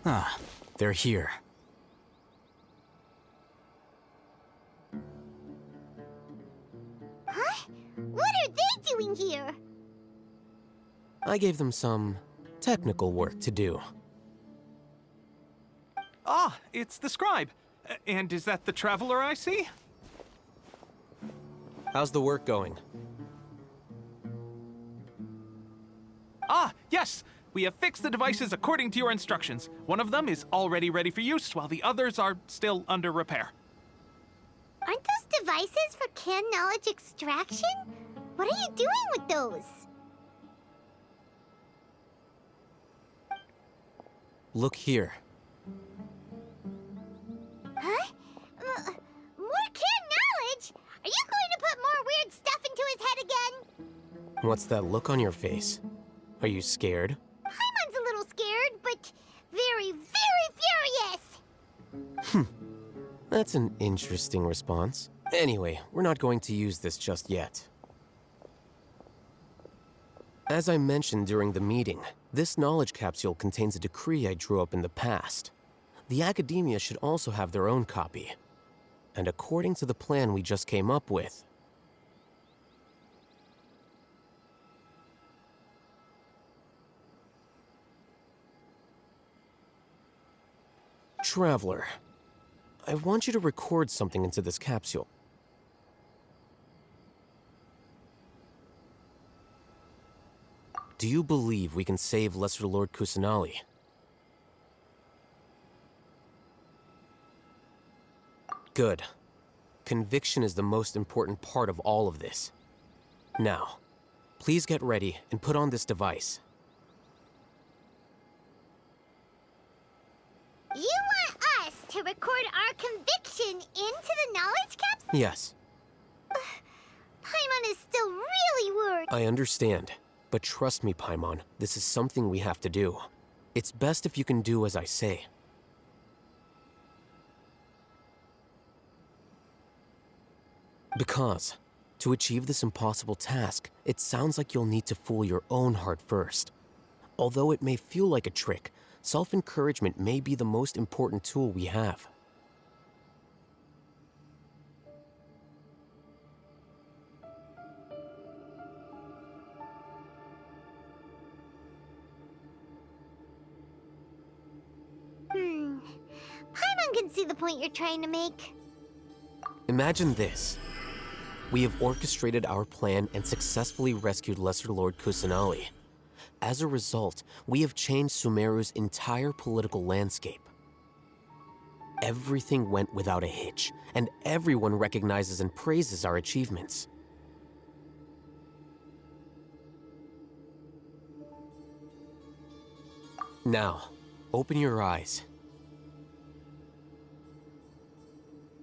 Ah, they're here. Huh? What are they doing here? I gave them some technical work to do. Ah, it's the scribe. And is that the traveler I see? How's the work going? Ah, yes! We have fixed the devices according to your instructions. One of them is already ready for use, while the others are still under repair. Aren't those devices for canned knowledge extraction? What are you doing with those? Look here. Huh? More canned knowledge? Are you going to put more weird stuff into his head again? What's that look on your face? Are you scared? Paimon's a little scared, but very, very furious! That's an interesting response. Anyway, we're not going to use this just yet. As I mentioned during the meeting, this knowledge capsule contains a decree I drew up in the past. The academia should also have their own copy. And according to the plan we just came up with, Traveler, I want you to record something into this capsule. Do you believe we can save Lesser Lord Kusanali? Good. Conviction is the most important part of all of this. Now, please get ready and put on this device. You want us to record our conviction into the knowledge capsule? Yes, Paimon is still really worried. I understand. But trust me, Paimon, this is something we have to do. It's best if you can do as I say. Because, to achieve this impossible task, it sounds like you'll need to fool your own heart first. Although it may feel like a trick, self-encouragement may be the most important tool we have. Paimon can see the point you're trying to make. Imagine this. We have orchestrated our plan and successfully rescued Lesser Lord Kusanali. As a result, we have changed Sumeru's entire political landscape. Everything went without a hitch, and everyone recognizes and praises our achievements. Now, open your eyes.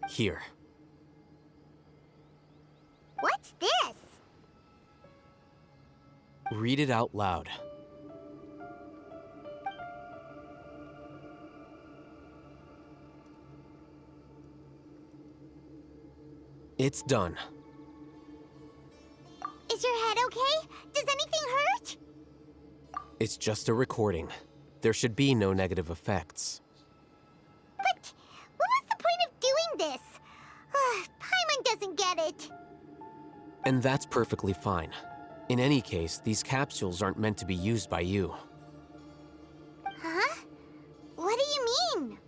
Here. What's this? Read it out loud. It's done. Is your head okay? Does anything hurt? It's just a recording. There should be no negative effects. But what was the point of doing this? Paimon doesn't get it. And that's perfectly fine. In any case, these capsules aren't meant to be used by you. Huh? What do you mean?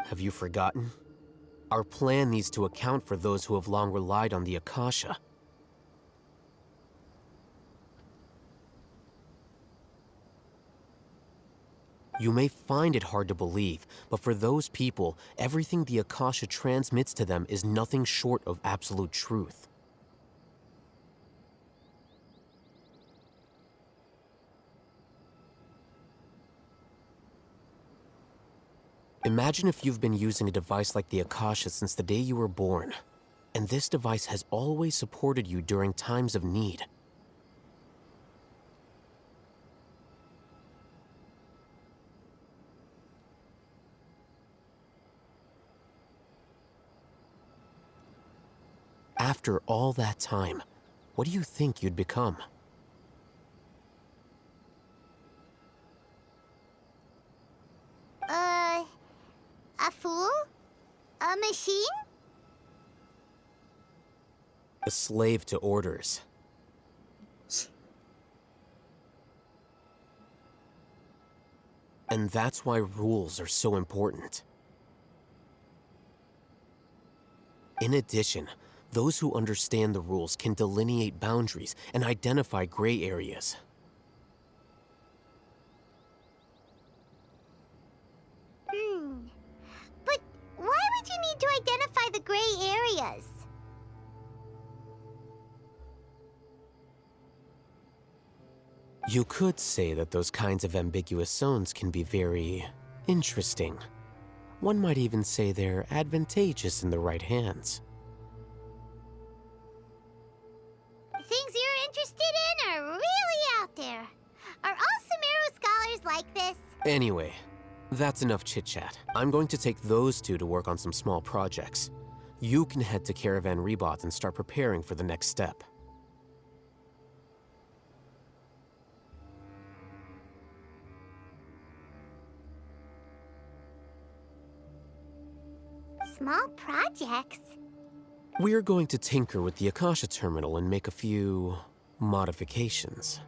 Have you forgotten? Our plan needs to account for those who have long relied on the Akasha. You may find it hard to believe, but for those people, everything the Akasha transmits to them is nothing short of absolute truth. Imagine if you've been using a device like the Akasha since the day you were born, and this device has always supported you during times of need. After all that time, what do you think you'd become? A fool? A machine? A slave to orders. And that's why rules are so important. In addition, those who understand the rules can delineate boundaries and identify gray areas. But why would you need to identify the gray areas? You could say that those kinds of ambiguous zones can be very interesting. One might even say they're advantageous in the right hands. Things you're interested in are really out there. Are all Sumeru scholars like this? Anyway, that's enough chit-chat. I'm going to take those two to work on some small projects. You can head to Caravan Rebot and start preparing for the next step. Small projects? We're going to tinker with the Akasha terminal and make a few modifications.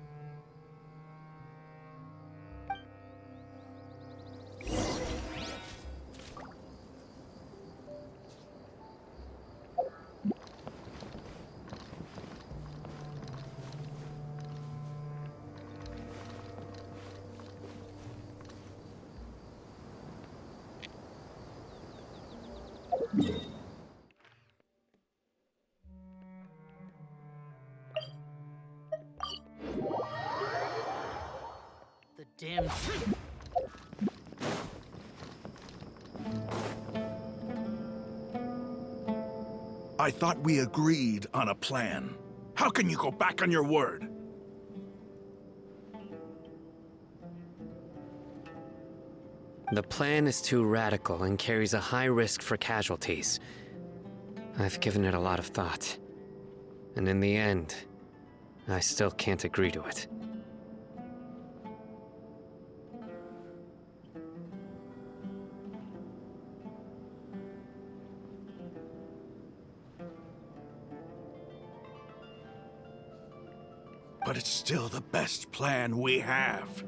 The damn... I thought we agreed on a plan. How can you go back on your word? The plan is too radical and carries a high risk for casualties. I've given it a lot of thought. And in the end, I still can't agree to it. But it's still the best plan we have.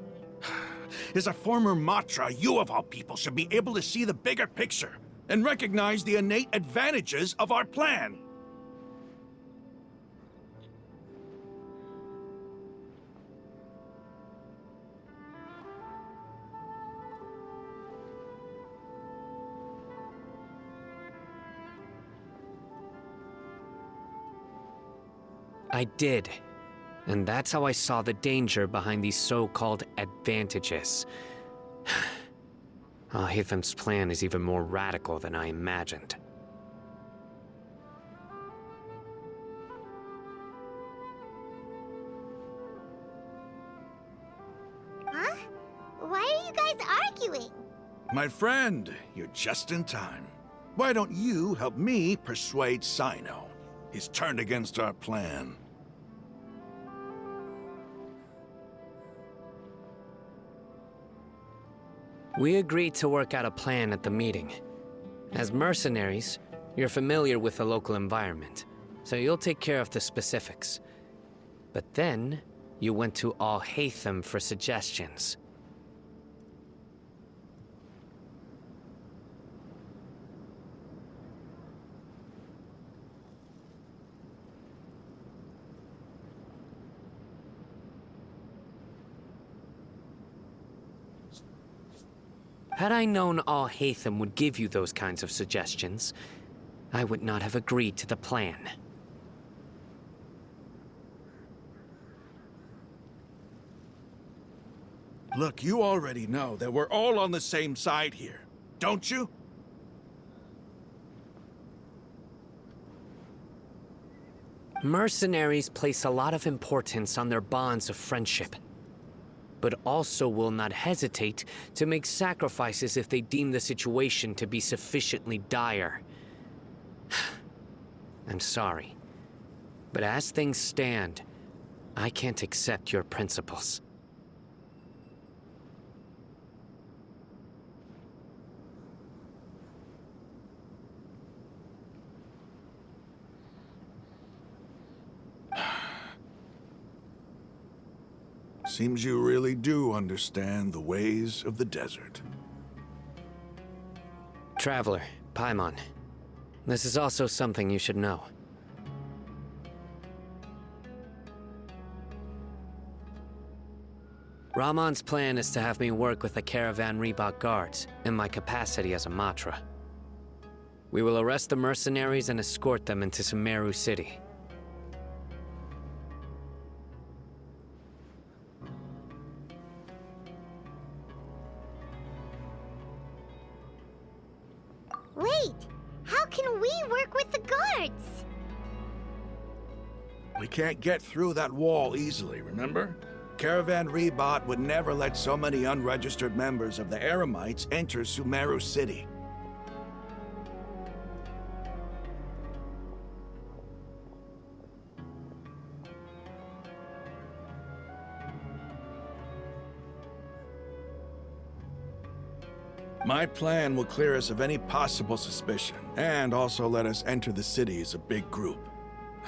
As a former Matra, you of all people should be able to see the bigger picture and recognize the innate advantages of our plan. I did. And that's how I saw the danger behind these so-called advantages. Al-Hitham's plan is even more radical than I imagined. Huh? Why are you guys arguing? My friend, you're just in time. Why don't you help me persuade Sino? He's turned against our plan. We agreed to work out a plan at the meeting. As mercenaries, you're familiar with the local environment, so you'll take care of the specifics. But then, you went to Al-Haytham for suggestions. Had I known Al Hatham would give you those kinds of suggestions, I would not have agreed to the plan. Look, you already know that we're all on the same side here, don't you? Mercenaries place a lot of importance on their bonds of friendship, but also will not hesitate to make sacrifices if they deem the situation to be sufficiently dire. I'm sorry, but as things stand, I can't accept your principles. Seems you really do understand the ways of the desert. Traveler, Paimon, this is also something you should know. Rahman's plan is to have me work with the Caravan Reebok guards in my capacity as a Matra. We will arrest the mercenaries and escort them into Sumeru City. Wait, how can we work with the guards? We can't get through that wall easily, remember? Caravan Rebot would never let so many unregistered members of the Eremites enter Sumeru City. My plan will clear us of any possible suspicion, and also let us enter the city as a big group.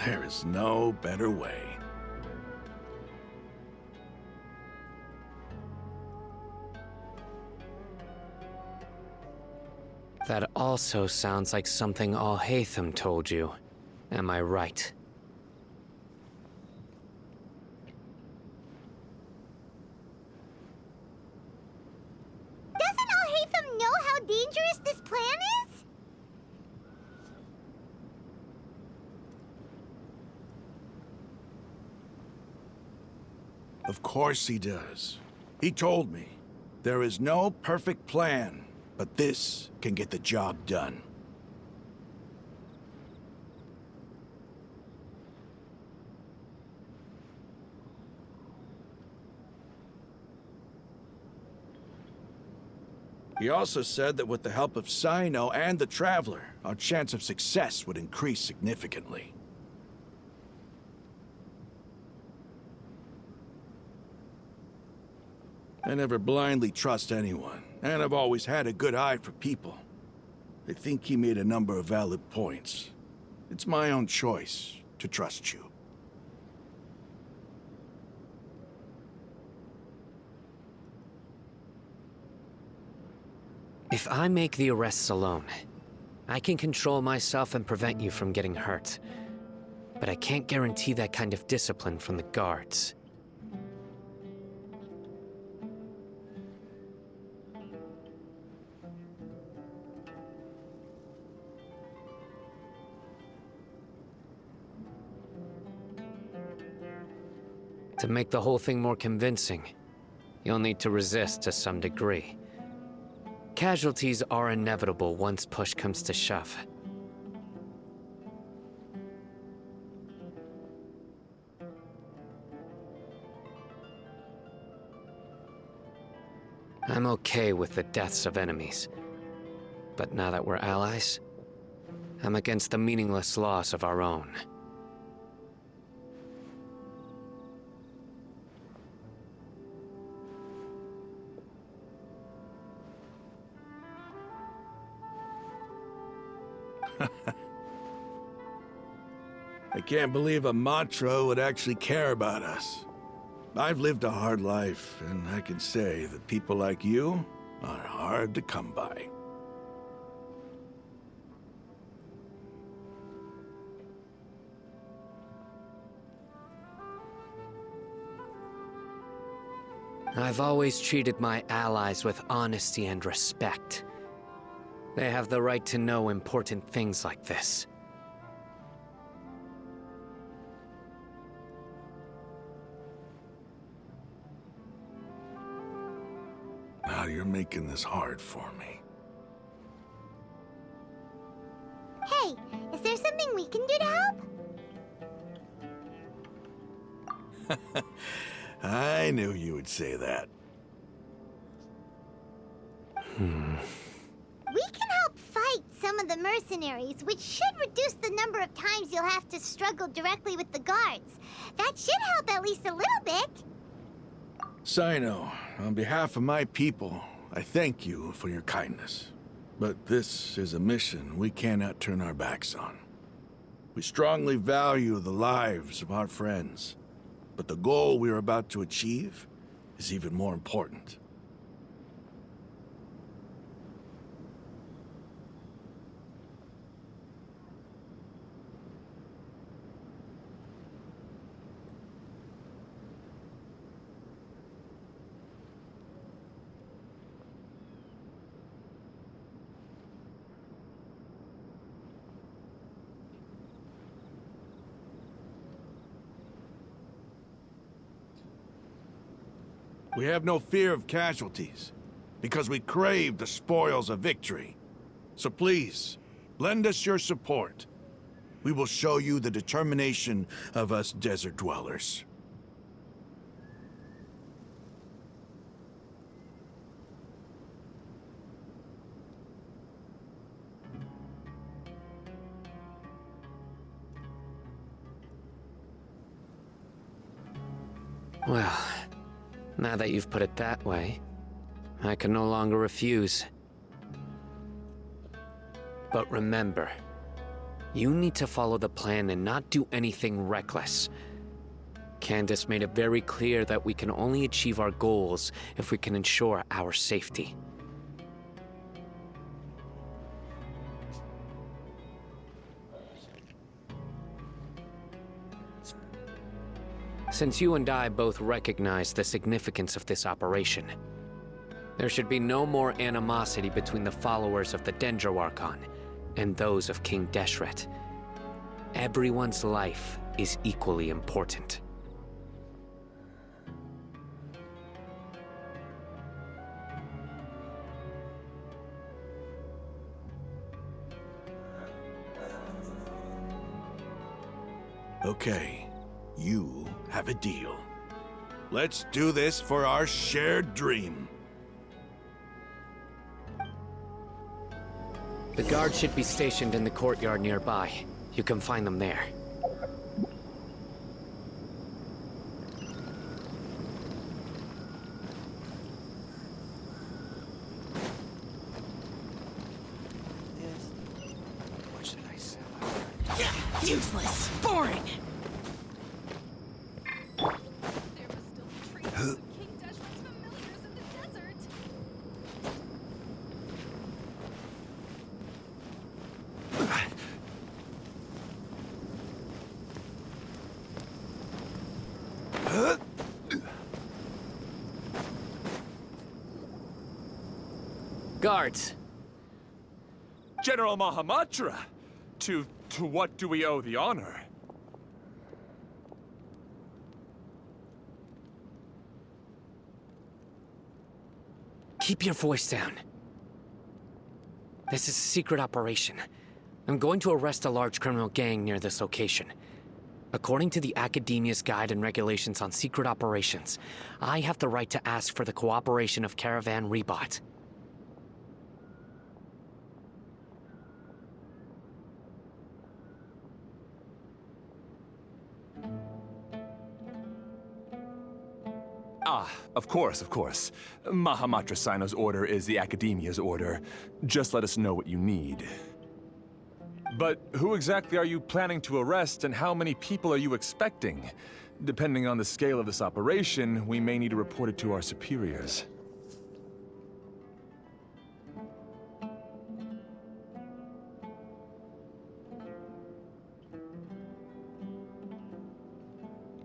There is no better way. That also sounds like something Al Hatham told you. Am I right? Doesn't Al Hatham know how dangerous this plan is? Of course he does. He told me, there is no perfect plan, but this can get the job done. He also said that with the help of Sino and the Traveler, our chance of success would increase significantly. I never blindly trust anyone, and I've always had a good eye for people. I think he made a number of valid points. It's my own choice to trust you. If I make the arrests alone, I can control myself and prevent you from getting hurt. But I can't guarantee that kind of discipline from the guards. To make the whole thing more convincing, you'll need to resist to some degree. Casualties are inevitable once push comes to shove. I'm okay with the deaths of enemies. But now that we're allies, I'm against the meaningless loss of our own. I can't believe a Matra would actually care about us. I've lived a hard life, and I can say that people like you are hard to come by. I've always treated my allies with honesty and respect. They have the right to know important things like this. Now you're making this hard for me. Hey, is there something we can do to help? I knew you would say that. We can help fight some of the mercenaries, which should reduce the number of times you'll have to struggle directly with the guards. That should help at least a little bit. Sino, on behalf of my people, I thank you for your kindness. But this is a mission we cannot turn our backs on. We strongly value the lives of our friends, but the goal we are about to achieve is even more important. We have no fear of casualties, because we crave the spoils of victory. So please, lend us your support. We will show you the determination of us desert dwellers. Well, now that you've put it that way, I can no longer refuse. But remember, you need to follow the plan and not do anything reckless. Candace made it very clear that we can only achieve our goals if we can ensure our safety. Since you and I both recognize the significance of this operation, there should be no more animosity between the followers of the Dendro Archon and those of King Deshret. Everyone's life is equally important. Okay, you have a deal. Let's do this for our shared dream. The guards should be stationed in the courtyard nearby. You can find them there. What should I sell? Useless. Boring. There must still be traces of King Deshret's familiars in the desert. Guards! General Mahamatra! To what do we owe the honor? Keep your voice down. This is a secret operation. I'm going to arrest a large criminal gang near this location. According to the Academia's Guide and Regulations on Secret Operations, I have the right to ask for the cooperation of Caravan Rebot. Ah, of course, of course. Mahamatra Sino's order is the Academia's order. Just let us know what you need. But who exactly are you planning to arrest, and how many people are you expecting? Depending on the scale of this operation, we may need to report it to our superiors.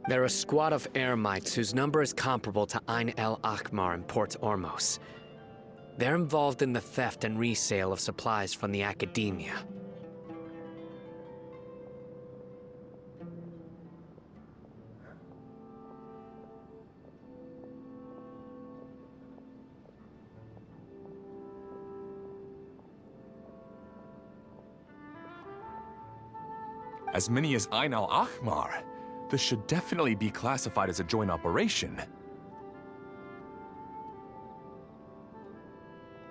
They're a squad of Eremites whose number is comparable to Ain el Akmar in Port Ormos. They're involved in the theft and resale of supplies from the Academia. As many as Ain al Ahmar? This should definitely be classified as a joint operation.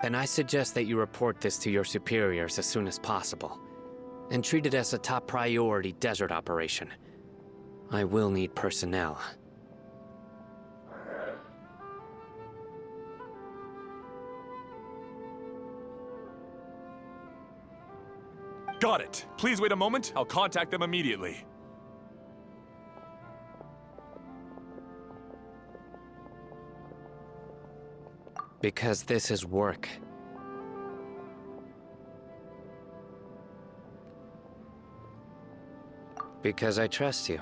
Then I suggest that you report this to your superiors as soon as possible, and treat it as a top priority desert operation. I will need personnel. Got it. Please wait a moment. I'll contact them immediately. Because this is work. Because I trust you.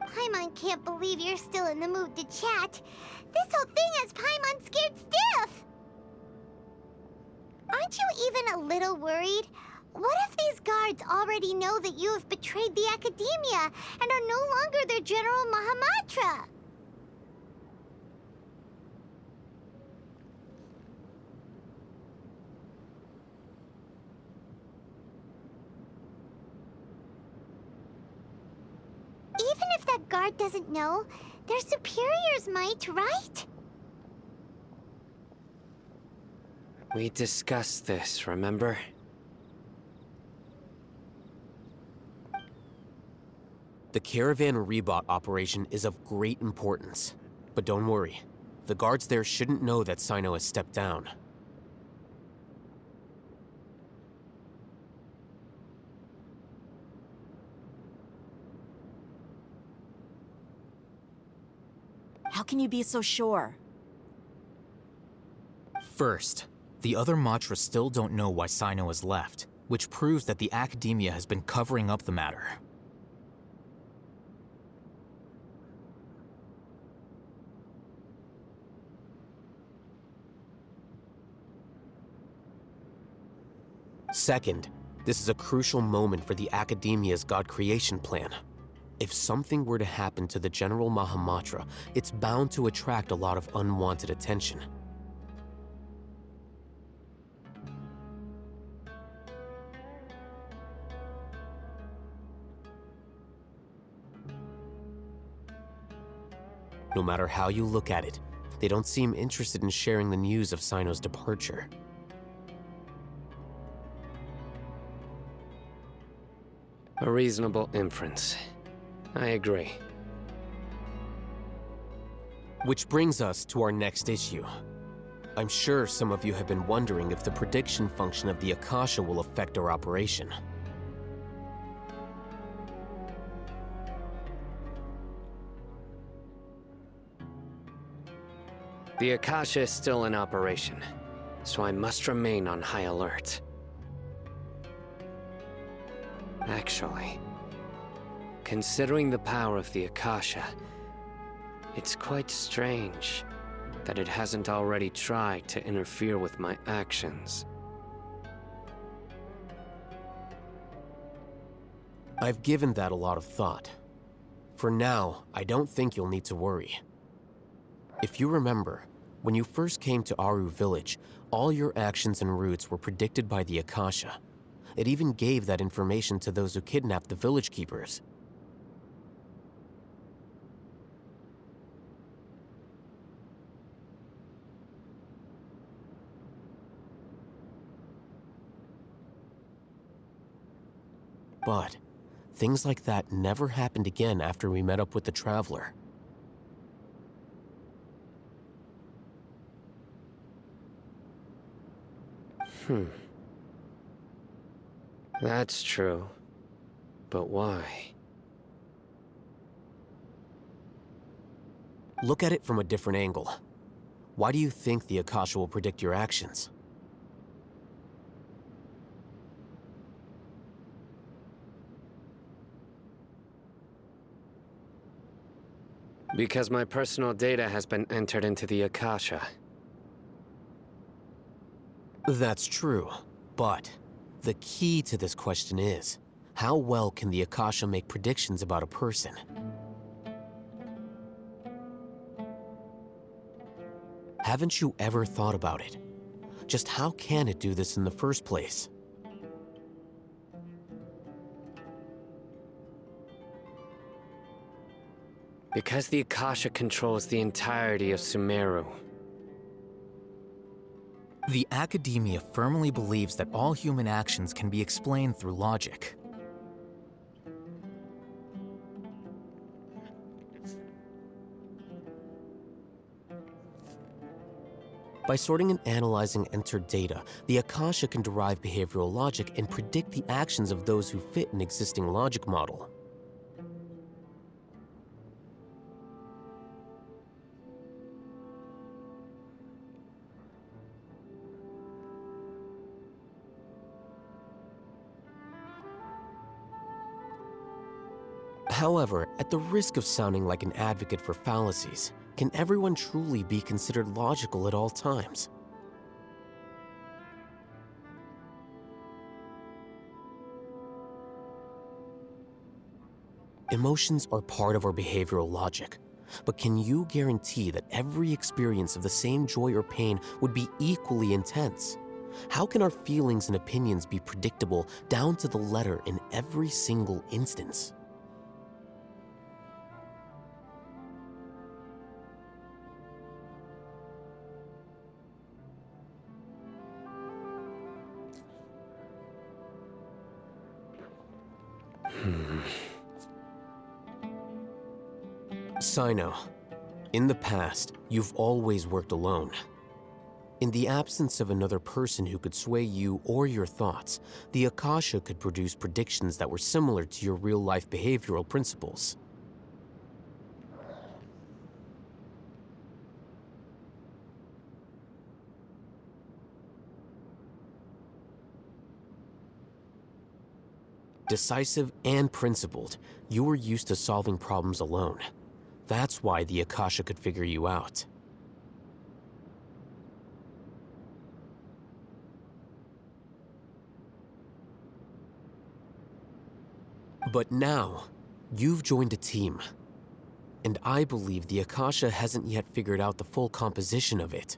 Paimon can't believe you're still in the mood to chat. This whole thing has Paimon scared stiff! Aren't you even a little worried? What if these guards already know that you have betrayed the Academia and are no longer their General Mahamatra? Even if that guard doesn't know, their superiors might, right? We discussed this, remember? The Caravan Rebot operation is of great importance. But don't worry, the guards there shouldn't know that Sino has stepped down. How can you be so sure? First, the other Matra still don't know why Sino has left, which proves that the Academia has been covering up the matter. Second, this is a crucial moment for the Academia's God creation plan. If something were to happen to the General Mahamatra, it's bound to attract a lot of unwanted attention. No matter how you look at it, they don't seem interested in sharing the news of Sino's departure. A reasonable inference. I agree. Which brings us to our next issue. I'm sure some of you have been wondering if the prediction function of the Akasha will affect our operation. The Akasha is still in operation, so I must remain on high alert. Actually, considering the power of the Akasha, it's quite strange that it hasn't already tried to interfere with my actions. I've given that a lot of thought. For now, I don't think you'll need to worry. If you remember, when you first came to Aru Village, all your actions and routes were predicted by the Akasha. It even gave that information to those who kidnapped the village keepers. But things like that never happened again after we met up with the Traveler. That's true. But why? Look at it from a different angle. Why do you think the Akasha will predict your actions? Because my personal data has been entered into the Akasha. That's true, but the key to this question is, how well can the Akasha make predictions about a person? Haven't you ever thought about it? Just how can it do this in the first place? Because the Akasha controls the entirety of Sumeru. The Academia firmly believes that all human actions can be explained through logic. By sorting and analyzing entered data, the Akasha can derive behavioral logic and predict the actions of those who fit an existing logic model. However, at the risk of sounding like an advocate for fallacies, can everyone truly be considered logical at all times? Emotions are part of our behavioral logic, but can you guarantee that every experience of the same joy or pain would be equally intense? How can our feelings and opinions be predictable down to the letter in every single instance? Sino, in the past, you've always worked alone. In the absence of another person who could sway you or your thoughts, the Akasha could produce predictions that were similar to your real-life behavioral principles. Decisive and principled, you were used to solving problems alone. That's why the Akasha could figure you out. But now, you've joined a team. And I believe the Akasha hasn't yet figured out the full composition of it.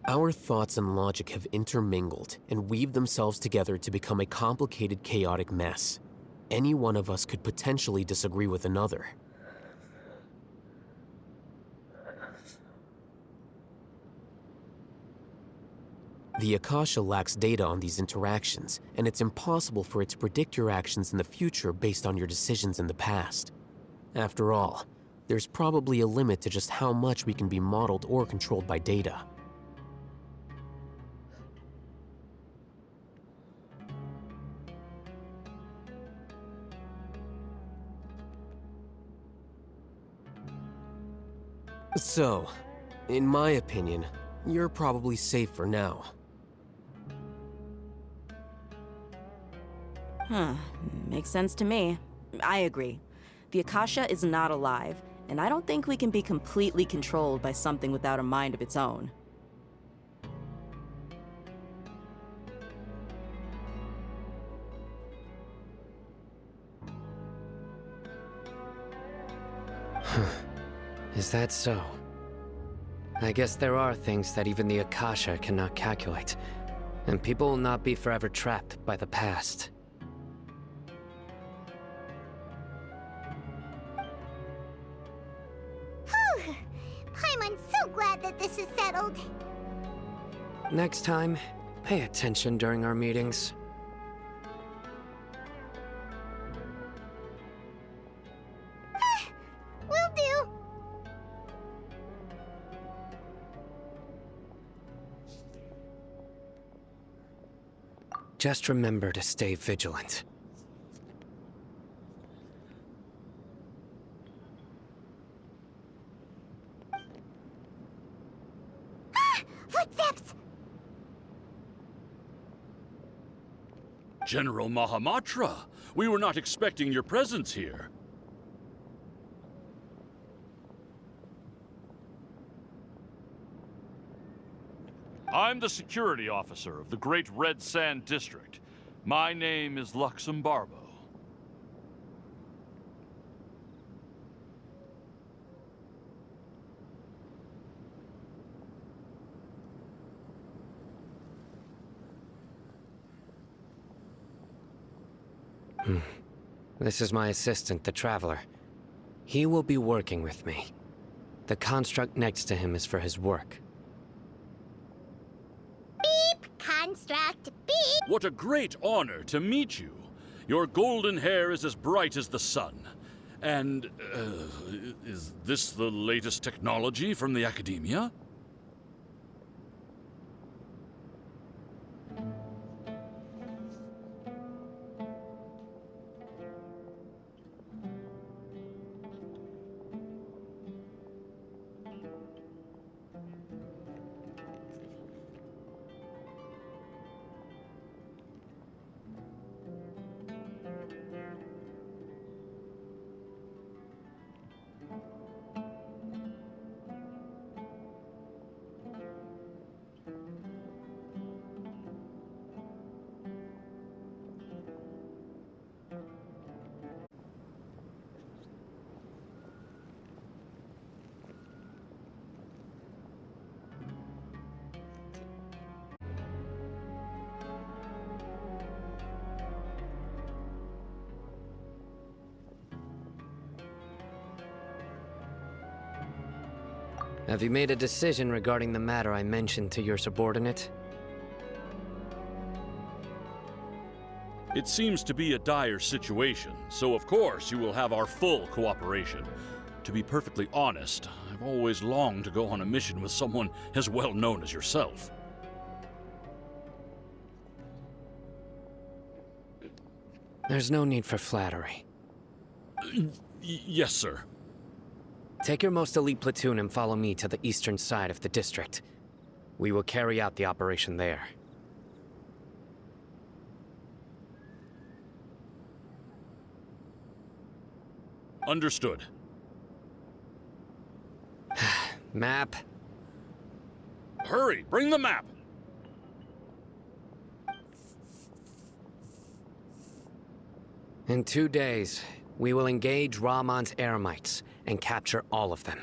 Our thoughts and logic have intermingled and weaved themselves together to become a complicated, chaotic mess. Any one of us could potentially disagree with another. The Akasha lacks data on these interactions, and it's impossible for it to predict your actions in the future based on your decisions in the past. After all, there's probably a limit to just how much we can be modeled or controlled by data. So, in my opinion, you're probably safe for now. Makes sense to me. I agree. The Akasha is not alive, and I don't think we can be completely controlled by something without a mind of its own. Is that so? I guess there are things that even the Akasha cannot calculate, and people will not be forever trapped by the past. Whew! I'm so glad that this is settled. Next time, pay attention during our meetings. Will do. Just remember to stay vigilant. Footsteps! General Mahamatra, we were not expecting your presence here. I'm the security officer of the Great Red Sand District. My name is Luxembarbo. This is my assistant, the Traveler. He will be working with me. The construct next to him is for his work. Beep! Construct, beep! What a great honor to meet you. Your golden hair is as bright as the sun. And, is this the latest technology from the Academia? Have you made a decision regarding the matter I mentioned to your subordinate? It seems to be a dire situation, so of course you will have our full cooperation. To be perfectly honest, I've always longed to go on a mission with someone as well known as yourself. There's no need for flattery. Yes, sir. Take your most elite platoon and follow me to the eastern side of the district. We will carry out the operation there. Understood. Map. Hurry, bring the map! In 2 days, we will engage Rahman's Eremites and capture all of them.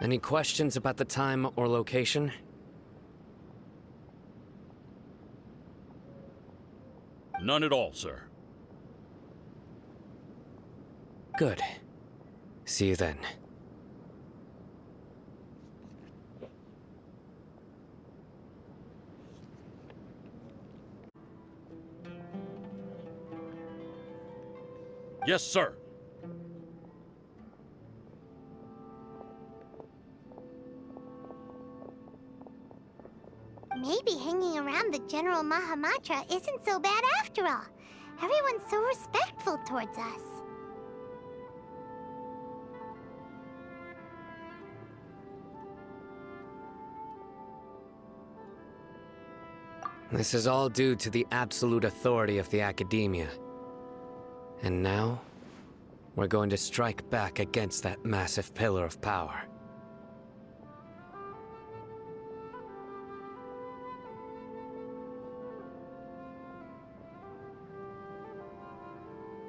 Any questions about the time or location? None at all, sir. Good. See you then. Yes, sir. Maybe hanging around the General Mahamatra isn't so bad after all. Everyone's so respectful towards us. This is all due to the absolute authority of the Academia. And now, we're going to strike back against that massive pillar of power.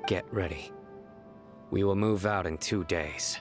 Get ready. We will move out in 2 days.